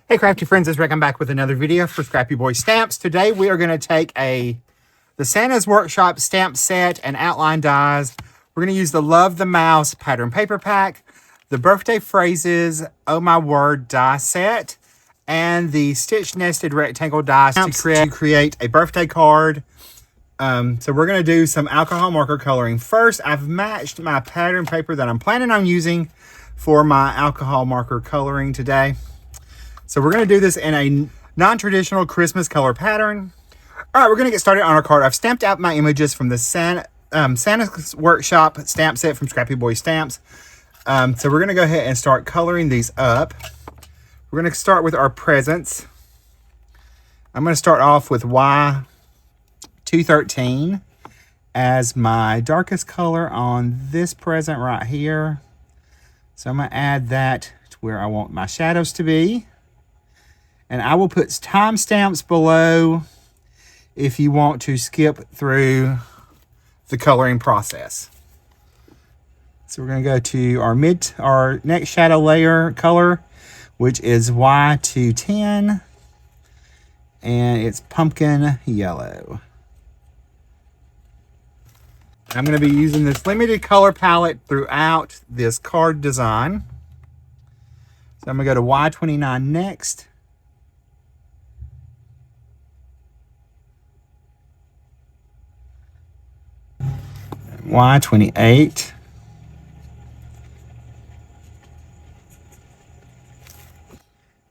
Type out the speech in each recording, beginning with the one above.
Hey crafty friends, it's Rick. I'm back with another video for Scrappy Boy Stamps. Today we are going to take the Santa's Workshop stamp set and outline dies. We're going to use the Love the Mouse pattern paper pack, the Birthday Phrases Oh My Word die set, and the Stitch Nested Rectangle dies to create a birthday card. So we're going to do some alcohol marker coloring. First, I've matched my pattern paper that I'm planning on using for my alcohol marker coloring today. So we're going to do this in a non-traditional Christmas color pattern. All right, we're going to get started on our card. I've stamped out my images from the Santa's Workshop stamp set from Scrappy Boy Stamps. So we're going to go ahead and start coloring these up. We're going to start with our presents. I'm going to start off with Y213 as my darkest color on this present right here. So I'm going to add that to where I want my shadows to be. And I will put timestamps below if you want to skip through the coloring process. So we're going to go to our next shadow layer color, which is Y210, and it's pumpkin yellow. I'm going to be using this limited color palette throughout this card design. So I'm going to go to Y29 next. Y28.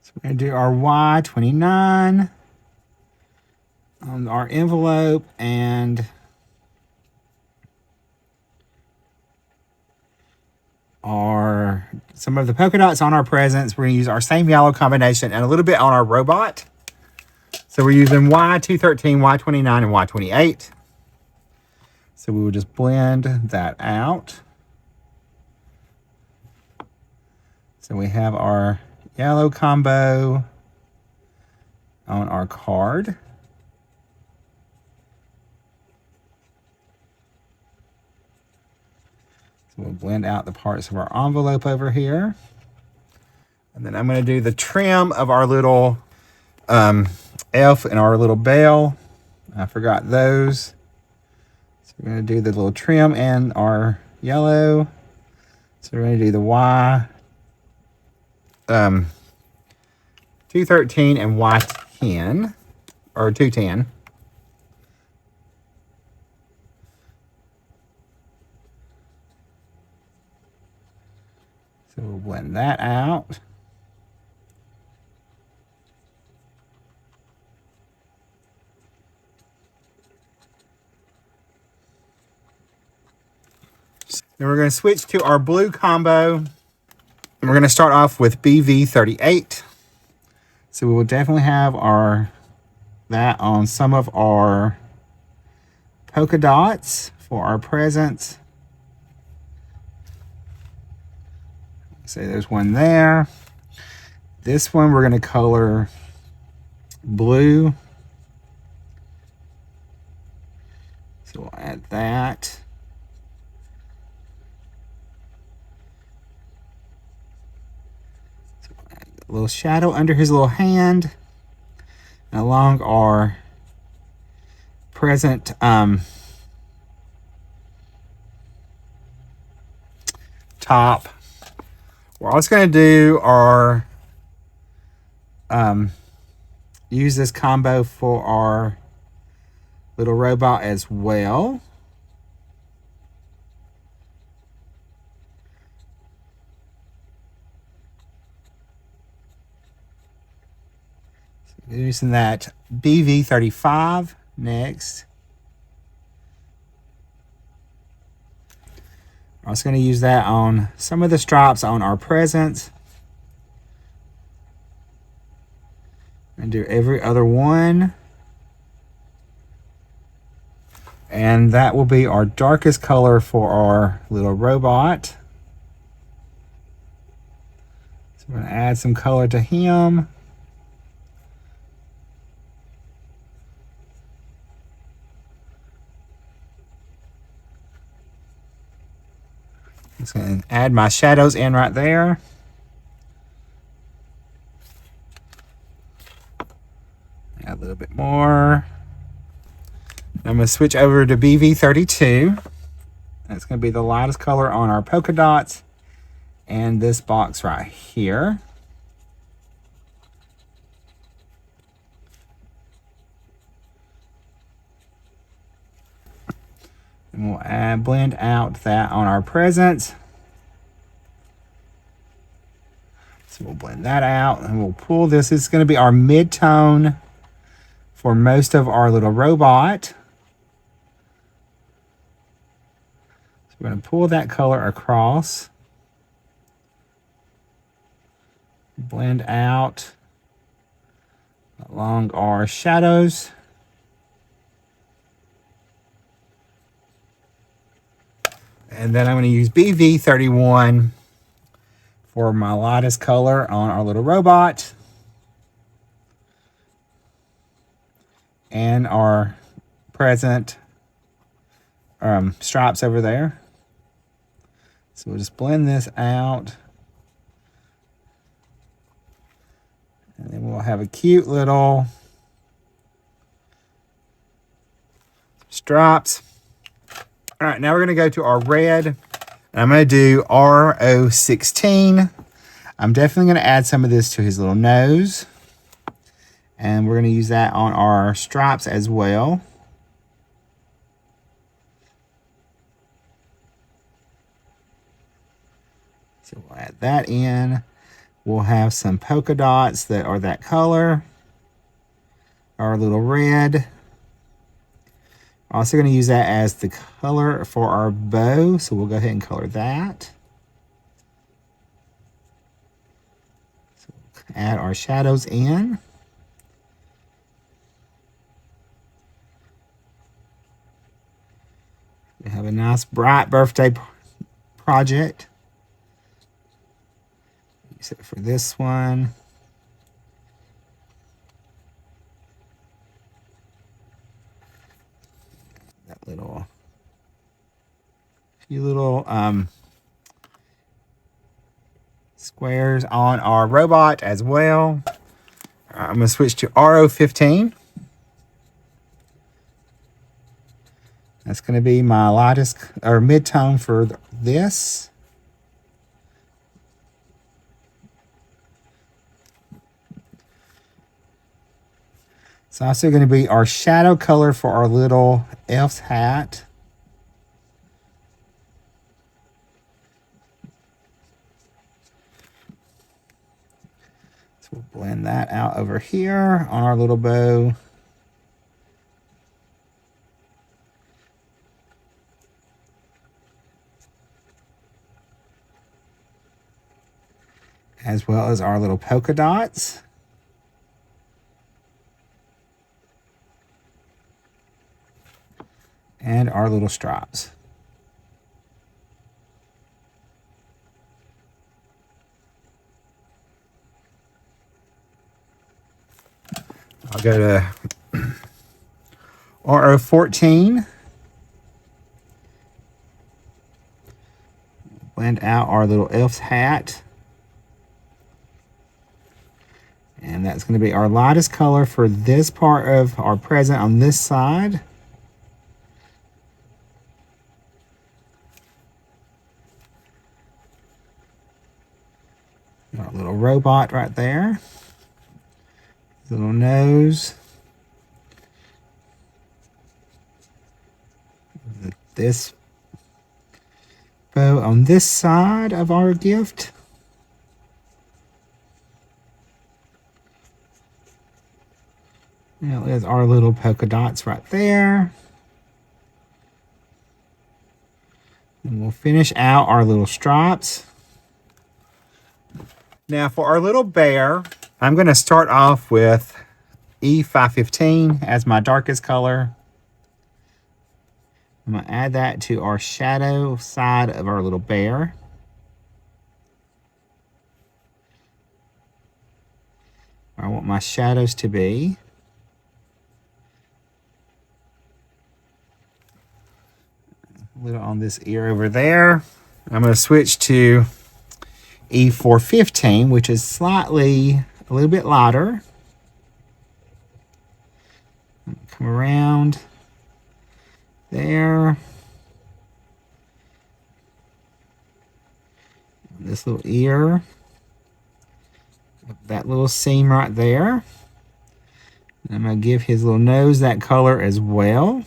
So we're going to do our Y29 on our envelope and some of the polka dots on our presents. We're going to use our same yellow combination and a little bit on our robot. So we're using Y213, Y29, and Y28. So we will just blend that out. So we have our yellow combo on our card. So we'll blend out the parts of our envelope over here. And then I'm going to do the trim of our little elf and our little bell. I forgot those. So we're going to do the little trim and our yellow. So we're going to do the Y213 and Y10, or 210. So we'll blend that out. Then we're going to switch to our blue combo. And we're going to start off with BV38. So we will definitely have that on some of our polka dots for our presents. So there's one there. This one we're going to color blue. So we'll add that. A little shadow under his little hand, and along our present top. We're also going to do our use this combo for our little robot as well. Using that BV35 next. I'm also going to use that on some of the stripes on our presents. And do every other one. And that will be our darkest color for our little robot. So we're going to add some color to him. Just going to add my shadows in right there. Add a little bit more. I'm going to switch over to BV32. That's going to be the lightest color on our polka dots and this box right here. And we'll blend out that on our presents. So we'll blend that out and we'll pull this. This is going to be our mid-tone for most of our little robot. So we're going to pull that color across. Blend out along our shadows. And then I'm going to use BV31 for my lightest color on our little robot. And our present stripes over there. So we'll just blend this out. And then we'll have a cute little stripes. All right, now we're going to go to our red. And I'm going to do RO16. I'm definitely going to add some of this to his little nose. And we're going to use that on our stripes as well. So we'll add that in. We'll have some polka dots that are that color. Our little red. Also going to use that as the color for our bow. So we'll go ahead and color that. So add our shadows in. We have a nice bright birthday project. Use it for this one. That little, few little squares on our robot as well. I'm going to switch to RO15. That's going to be my lightest or mid-tone for this. It's also going to be our shadow color for our little elf's hat. So we'll blend that out over here on our little bow. As well as our little polka dots. And our little stripes. I'll go to RO14. Blend out our little elf's hat. And that's going to be our lightest color for this part of our present on this side. Our little robot right there. Little nose. This bow on this side of our gift. Now there's our little polka dots right there. And we'll finish out our little stripes. Now for our little bear, I'm going to start off with E515 as my darkest color. I'm going to add that to our shadow side of our little bear. I want my shadows to be. A little on this ear over there. I'm going to switch to E415, which is slightly a little bit lighter. Come around there. This little ear. That little seam right there. I'm going to give his little nose that color as well.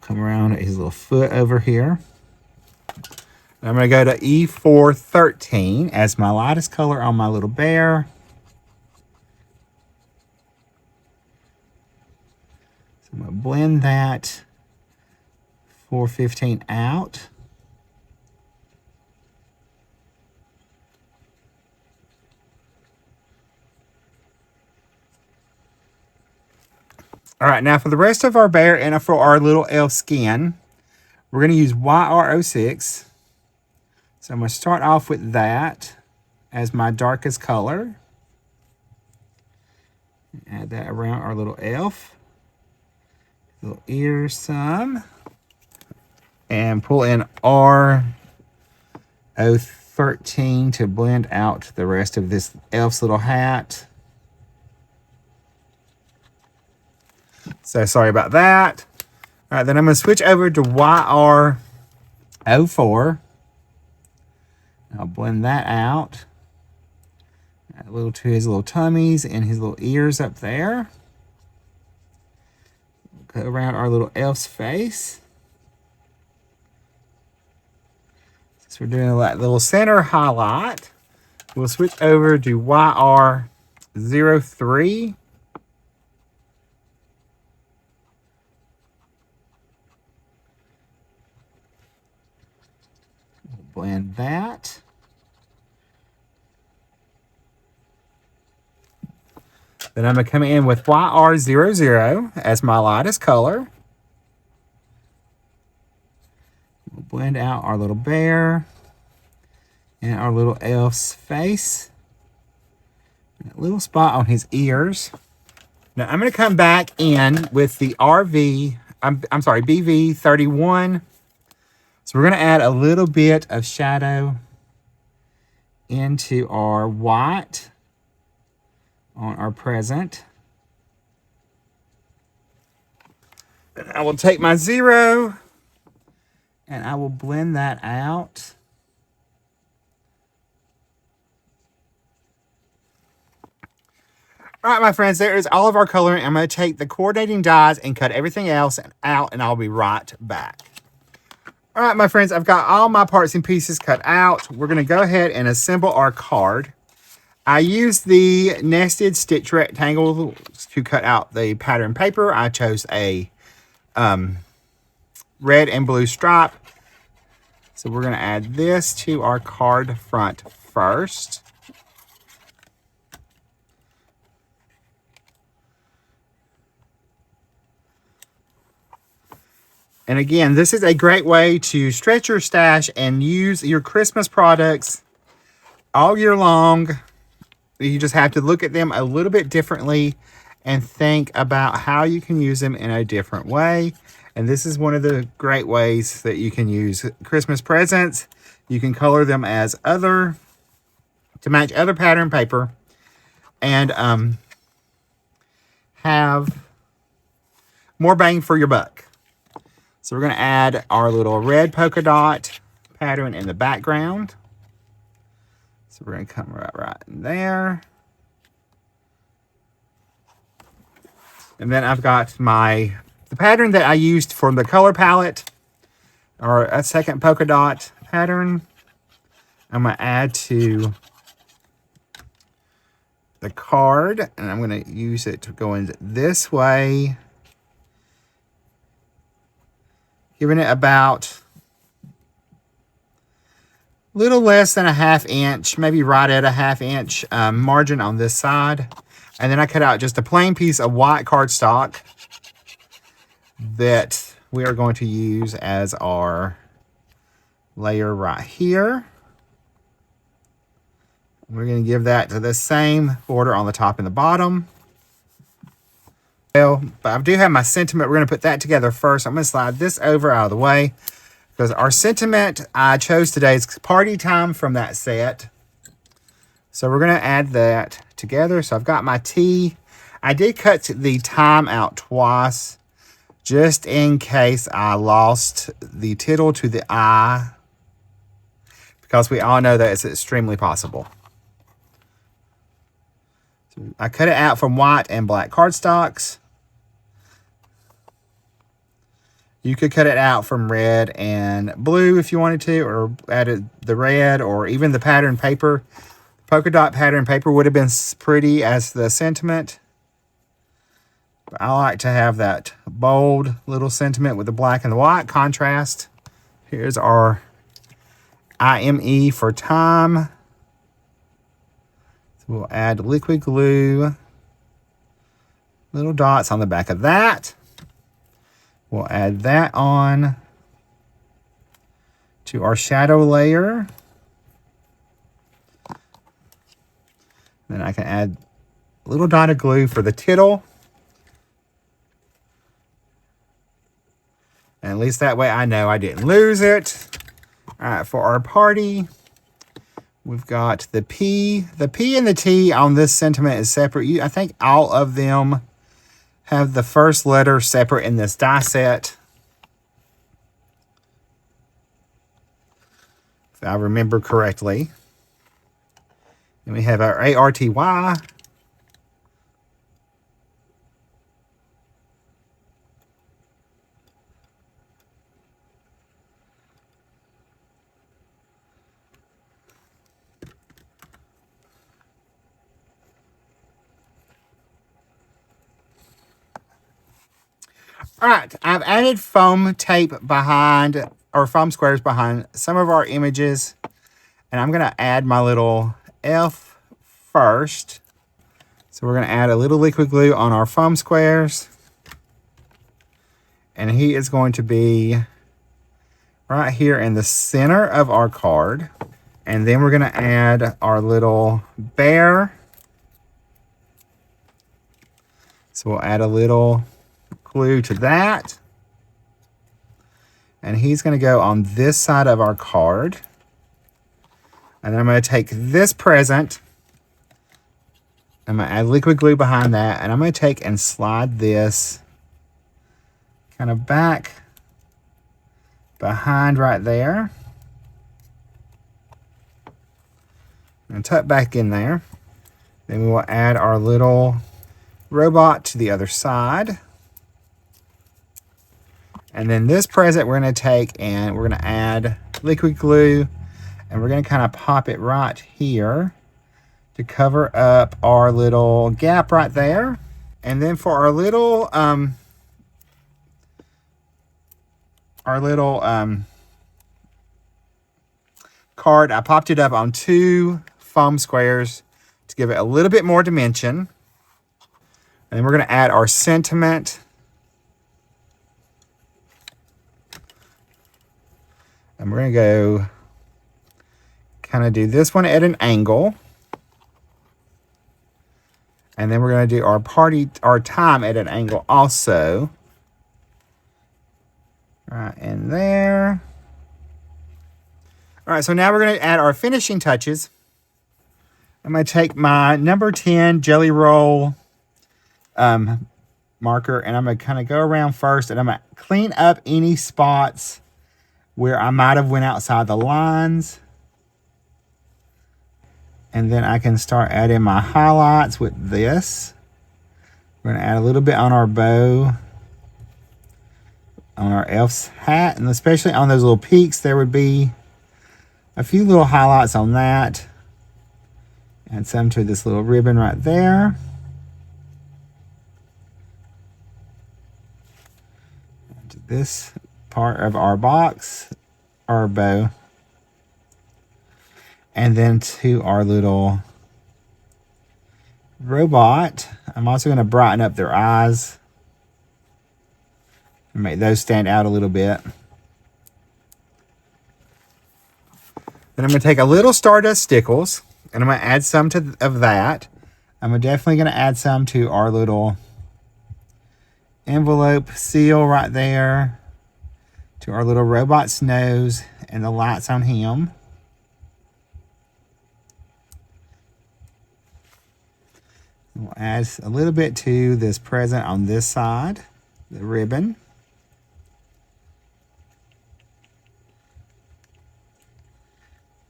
Come around at his little foot over here. I'm going to go to E413 as my lightest color on my little bear. So I'm going to blend that 415 out. All right, now for the rest of our bear and for our little elf skin, we're going to use YR06. So I'm going to start off with that as my darkest color. Add that around our little elf. Little ears some. And pull in R013 to blend out the rest of this elf's little hat. So sorry about that. All right, then I'm going to switch over to YR04. I'll blend that out. Add a little to his little tummies and his little ears up there. Go around our little elf's face. Since we're doing that little center highlight, we'll switch over to YR03. Blend that. Then I'm going to come in with YR00 as my lightest color. We'll blend out our little bear and our little elf's face. That little spot on his ears. Now I'm going to come back in with the BV31. So we're going to add a little bit of shadow into our white on our present. And I will take my 0 and I will blend that out. All right, my friends, there is all of our coloring. I'm going to take the coordinating dies and cut everything else out, and I'll be right back. All right, my friends, I've got all my parts and pieces cut out. We're going to go ahead and assemble our card. I used the nested stitch rectangle to cut out the pattern paper. I chose a red and blue stripe. So we're going to add this to our card front first. And again, this is a great way to stretch your stash and use your Christmas products all year long. You just have to look at them a little bit differently and think about how you can use them in a different way. And this is one of the great ways that you can use Christmas presents. You can color them as to match other pattern paper and have more bang for your buck. So we're going to add our little red polka dot pattern in the background. So we're going to come right in there. And then I've got the pattern that I used for the color palette, or a second polka dot pattern. I'm going to add to the card, and I'm going to use it to go in this way, giving it about a little less than a 1/2 inch, maybe right at a 1/2 inch margin on this side. And then I cut out just a plain piece of white cardstock that we are going to use as our layer right here. We're going to give that to the same border on the top and the bottom. Well, but I do have my sentiment. We're going to put that together first. I'm going to slide this over out of the way because our sentiment I chose today is Party Time from that set. So we're going to add that together. So I've got my T. I did cut the time out twice, just in case I lost the tittle to the I, because we all know that it's extremely possible. So I cut it out from white and black cardstocks. You could cut it out from red and blue if you wanted to, or added the red, or even the pattern paper. Polka dot pattern paper would have been pretty as the sentiment. But I like to have that bold little sentiment with the black and the white contrast. Here's our IME for time. So we'll add liquid glue, little dots on the back of that. We'll add that on to our shadow layer. Then I can add a little dot of glue for the tittle. And at least that way I know I didn't lose it. All right, for our party, we've got the P. The P and the T on this sentiment is separate. I think all of them have the first letter separate in this die set, if I remember correctly. And we have our ARTY. All right, I've added foam tape behind, or foam squares behind some of our images. And I'm going to add my little F first. So we're going to add a little liquid glue on our foam squares. And he is going to be right here in the center of our card. And then we're going to add our little bear. So we'll add a little glue to that. And he's going to go on this side of our card. And then I'm going to take this present. I'm going to add liquid glue behind that. And I'm going to take and slide this kind of back behind right there. And tuck back in there. Then we will add our little robot to the other side. And then this present we're going to take and we're going to add liquid glue. And we're going to kind of pop it right here to cover up our little gap right there. And then for our little card, I popped it up on 2 foam squares to give it a little bit more dimension. And then we're going to add our sentiment. And we're going to go kind of do this one at an angle. And then we're going to do our time at an angle also. Right in there. All right, so now we're going to add our finishing touches. I'm going to take my number 10 Jelly Roll marker, and I'm going to kind of go around first, and I'm going to clean up any spots where I might have went outside the lines. And then I can start adding my highlights with this. We're going to add a little bit on our bow, on our elf's hat, and especially on those little peaks, there would be a few little highlights on that. Add some to this little ribbon right there. And to this part of our box, our bow. And then to our little robot, I'm also going to brighten up their eyes and make those stand out a little bit. Then I'm going to take a little Stardust Stickles, and I'm going to add some of that. I'm definitely going to add some to our little envelope seal right there, to our little robot's nose and the lights on him. We'll add a little bit to this present on this side, the ribbon.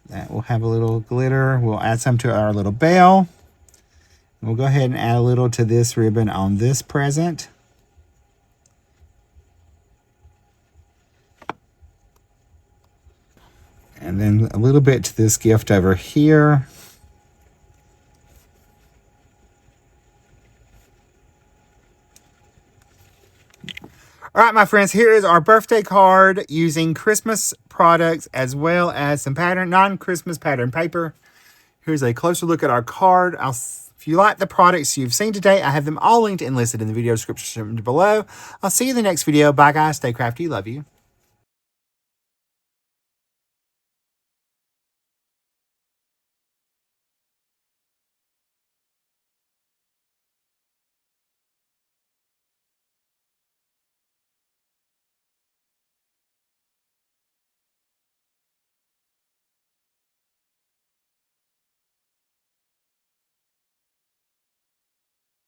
That will have a little glitter. We'll add some to our little bell. We'll go ahead and add a little to this ribbon on this present. And then a little bit to this gift over here. All right, my friends, here is our birthday card using Christmas products as well as some non-Christmas pattern paper. Here's a closer look at our card. If you like the products you've seen today, I have them all linked and listed in the video description below. I'll see you in the next video. Bye, guys. Stay crafty. Love you.